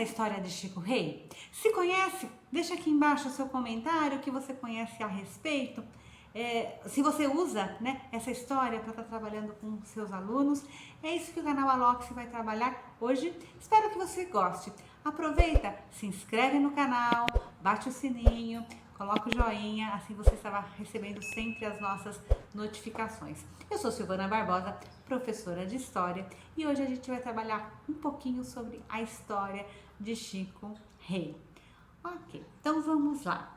a história de Chico Rei? Se conhece, deixa aqui embaixo o seu comentário o que você conhece a respeito. Se você usa, né, essa história para estar trabalhando com seus alunos, é isso que o canal Alox vai trabalhar hoje. Espero que você goste. Aproveita, se inscreve no canal, bate o sininho, coloca o joinha, assim você estará recebendo sempre as nossas notificações. Eu sou Silvana Barbosa, professora de História, e hoje a gente vai trabalhar um pouquinho sobre a história de Chico Rei. Ok, então vamos lá.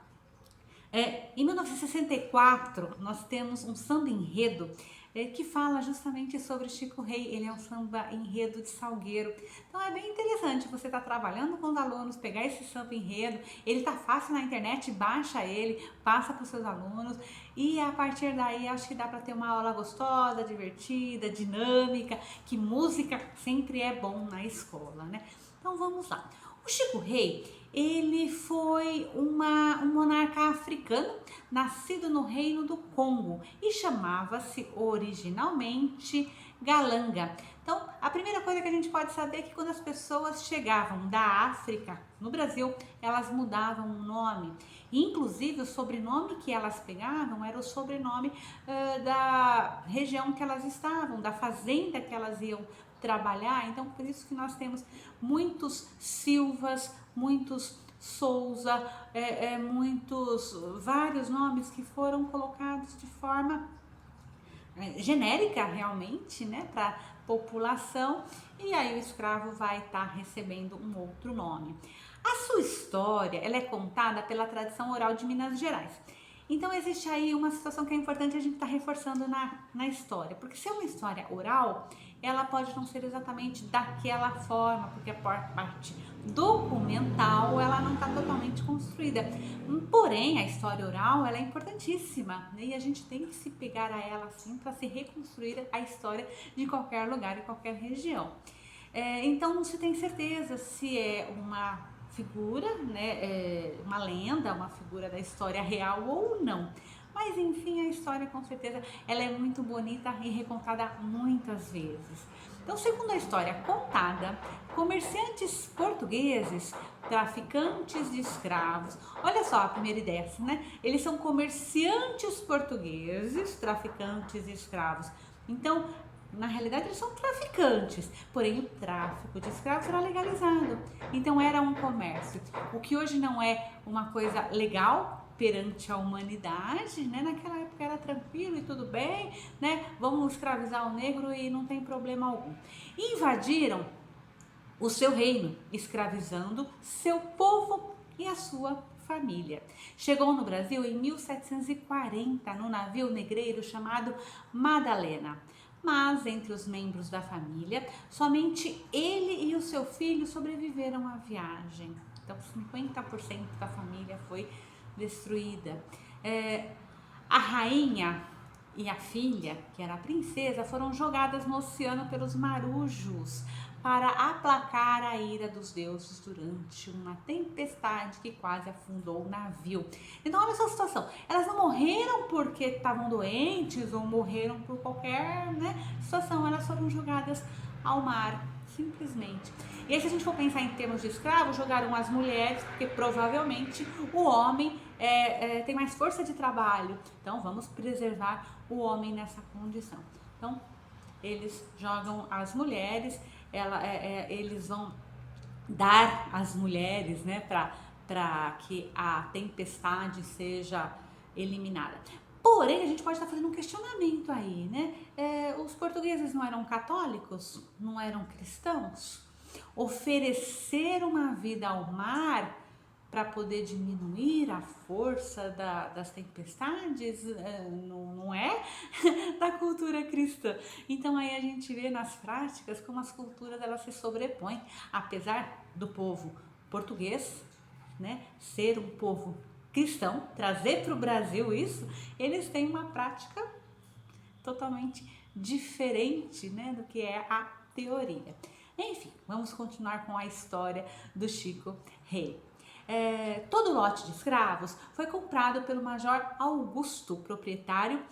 Em 1964, nós temos um samba enredo que fala justamente sobre Chico Rei. Ele é um samba enredo de Salgueiro. Então é bem interessante você estar trabalhando com os alunos, pegar esse samba enredo. Ele está fácil na internet, baixa ele, passa para os seus alunos e a partir daí acho que dá para ter uma aula gostosa, divertida, dinâmica, que música sempre é bom na escola, né? Então vamos lá. O Chico Rei, ele foi um monarca africano, nascido no Reino do Congo e chamava-se originalmente Galanga. Então, a primeira coisa que a gente pode saber é que quando as pessoas chegavam da África no Brasil, elas mudavam o nome. Inclusive, o sobrenome que elas pegavam era o sobrenome da região que elas estavam, da fazenda que elas iam trabalhar. Então, por isso que nós temos muitos Silvas, muitos Souza, vários nomes que foram colocados de forma genérica realmente, né, para população, e aí o escravo vai estar recebendo um outro nome. A sua história, ela é contada pela tradição oral de Minas Gerais. Então existe aí uma situação que é importante a gente estar reforçando na história, porque se é uma história oral, ela pode não ser exatamente daquela forma, porque a parte documental ela não está totalmente construída. Porém, a história oral ela é importantíssima, né? E a gente tem que se pegar a ela assim para se reconstruir a história de qualquer lugar e qualquer região. Então não se tem certeza se é uma figura, né, uma lenda, uma figura da história real ou não. Mas enfim, a história com certeza ela é muito bonita e recontada muitas vezes. Então, segundo a história contada, comerciantes portugueses, traficantes de escravos, olha só a primeira ideia, né? Eles são comerciantes portugueses, traficantes de escravos. Então, na realidade, eles são traficantes, porém o tráfico de escravos era legalizado. Então era um comércio. O que hoje não é uma coisa legal perante a humanidade, né? Naquela época era tranquilo e tudo bem, né? Vamos escravizar o negro e não tem problema algum. Invadiram o seu reino, escravizando seu povo e a sua família. Chegou no Brasil em 1740 no navio negreiro chamado Madalena. Mas entre os membros da família, somente ele e o seu filho sobreviveram à viagem. Então 50% da família foi destruída. A rainha e a filha, que era a princesa, foram jogadas no oceano pelos marujos para aplacar a ira dos deuses durante uma tempestade que quase afundou o navio. Então olha essa situação, elas não morreram porque estavam doentes ou morreram por qualquer, né, situação, elas foram jogadas ao mar, simplesmente. E aí se a gente for pensar em termos de escravos, jogaram as mulheres, porque provavelmente o homem tem mais força de trabalho, então vamos preservar o homem nessa condição. Então eles jogam as mulheres, eles vão dar as mulheres, né, para que a tempestade seja eliminada. Porém, a gente pode estar fazendo um questionamento aí, né? Os portugueses não eram católicos? Não eram cristãos? Oferecer uma vida ao mar para poder diminuir a força das tempestades, não é da cultura cristã. Então aí a gente vê nas práticas como as culturas elas se sobrepõem, apesar do povo português, né, ser um povo cristão, trazer para o Brasil isso, eles têm uma prática totalmente diferente, né, do que é a teoria. Enfim, vamos continuar com a história do Chico Rei. Todo lote de escravos foi comprado pelo Major Augusto, proprietário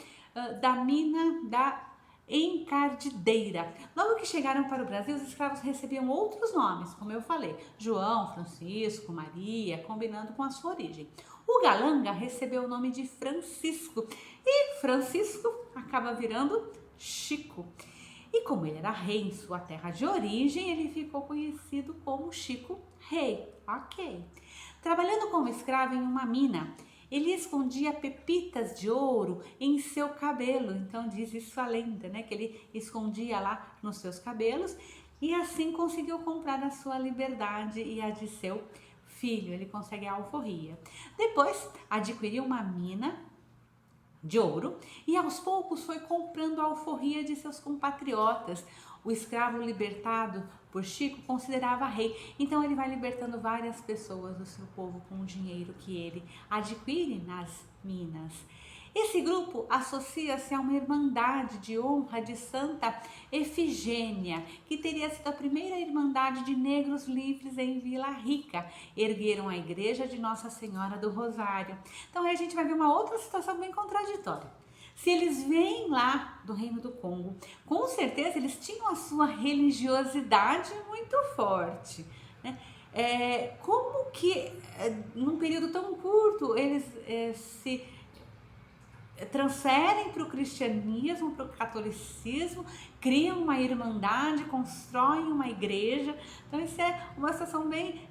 da mina da encardideira. Logo que chegaram para o Brasil, os escravos recebiam outros nomes, como eu falei, João, Francisco, Maria, combinando com a sua origem. O Galanga recebeu o nome de Francisco e Francisco acaba virando Chico. E como ele era rei em sua terra de origem, ele ficou conhecido como Chico Rei. Ok. Trabalhando como escravo em uma mina, ele escondia pepitas de ouro em seu cabelo. Então diz isso a lenda, né? Que ele escondia lá nos seus cabelos e assim conseguiu comprar a sua liberdade e a de seu filho. Ele consegue a alforria. Depois adquiriu uma mina de ouro e aos poucos foi comprando a alforria de seus compatriotas. O escravo libertado por Chico considerava rei, então ele vai libertando várias pessoas do seu povo com o dinheiro que ele adquire nas minas. Esse grupo associa-se a uma irmandade de honra de Santa Efigênia, que teria sido a primeira irmandade de negros livres em Vila Rica. Ergueram a igreja de Nossa Senhora do Rosário. Então aí a gente vai ver uma outra situação bem contraditória. Se eles vêm lá do Reino do Congo, com certeza eles tinham a sua religiosidade muito forte, né? Como que num período tão curto eles se transferem para o cristianismo, para o catolicismo, criam uma irmandade, constroem uma igreja? Então isso é uma situação bem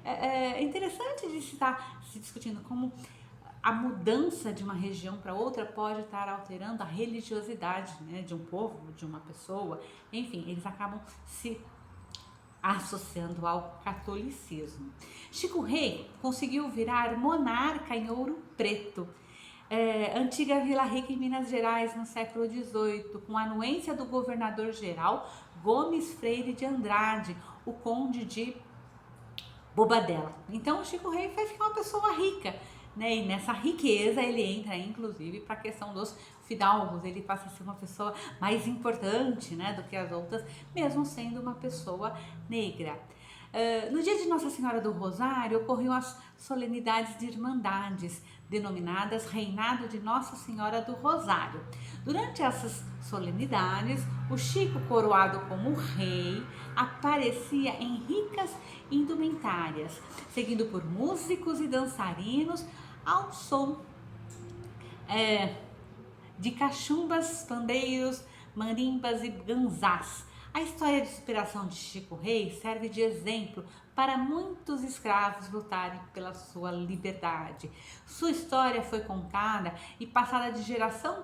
interessante de se estar se discutindo, como a mudança de uma região para outra pode estar alterando a religiosidade, né, de um povo, de uma pessoa. Enfim, eles acabam se associando ao catolicismo. Chico Rei conseguiu virar monarca em Ouro Preto, antiga Vila Rica em Minas Gerais, no século XVIII, com a anuência do governador-geral Gomes Freire de Andrade, o conde de Bobadela. Então, o Chico Rei vai ficar uma pessoa rica, né? E nessa riqueza ele entra inclusive para a questão dos fidalgos, ele passa a ser uma pessoa mais importante, né, do que as outras, mesmo sendo uma pessoa negra. No dia de Nossa Senhora do Rosário ocorriam as solenidades de irmandades, denominadas Reinado de Nossa Senhora do Rosário. Durante essas solenidades, o Chico, coroado como rei, aparecia em ricas indumentárias, seguido por músicos e dançarinos ao som de cachumbas, pandeiros, marimbas e ganzás. A história de superação de Chico Rei serve de exemplo para muitos escravos lutarem pela sua liberdade. Sua história foi contada e passada de geração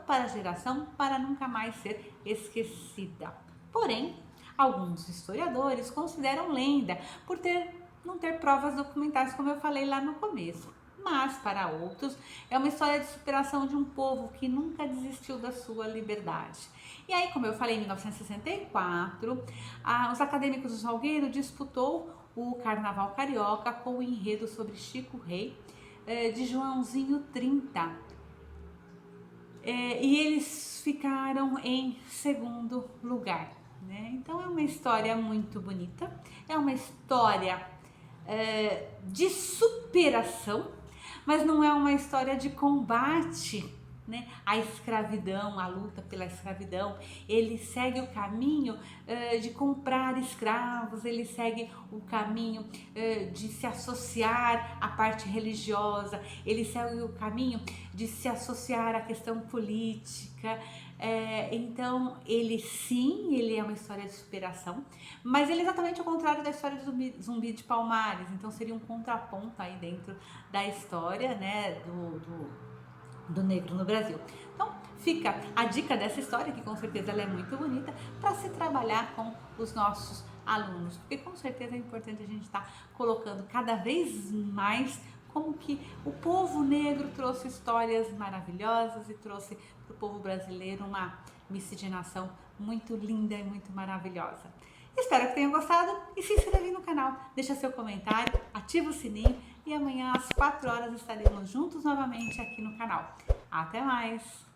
para nunca mais ser esquecida. Porém, alguns historiadores consideram lenda por não ter provas documentais, como eu falei lá no começo. Mas, para outros, é uma história de superação de um povo que nunca desistiu da sua liberdade. E aí, como eu falei, em 1964, os acadêmicos do Salgueiro disputou o Carnaval Carioca com o enredo sobre Chico Rei, de Joãozinho 30. E eles ficaram em segundo lugar, né? Então, é uma história muito bonita, é uma história de superação, mas não é uma história de combate, né, à escravidão, à luta pela escravidão. Ele segue o caminho de comprar escravos, ele segue o caminho de se associar à parte religiosa, ele segue o caminho de se associar à questão política. Então, ele é uma história de superação, mas ele é exatamente o contrário da história de Zumbi de Palmares. Então, seria um contraponto aí dentro da história, né, do negro no Brasil. Então, fica a dica dessa história, que com certeza ela é muito bonita, para se trabalhar com os nossos alunos, porque com certeza é importante a gente estar colocando cada vez mais como que o povo negro trouxe histórias maravilhosas e trouxe para o povo brasileiro uma miscigenação muito linda e muito maravilhosa. Espero que tenham gostado e se inscreve no canal, deixa seu comentário, ativa o sininho e amanhã às 4 horas estaremos juntos novamente aqui no canal. Até mais!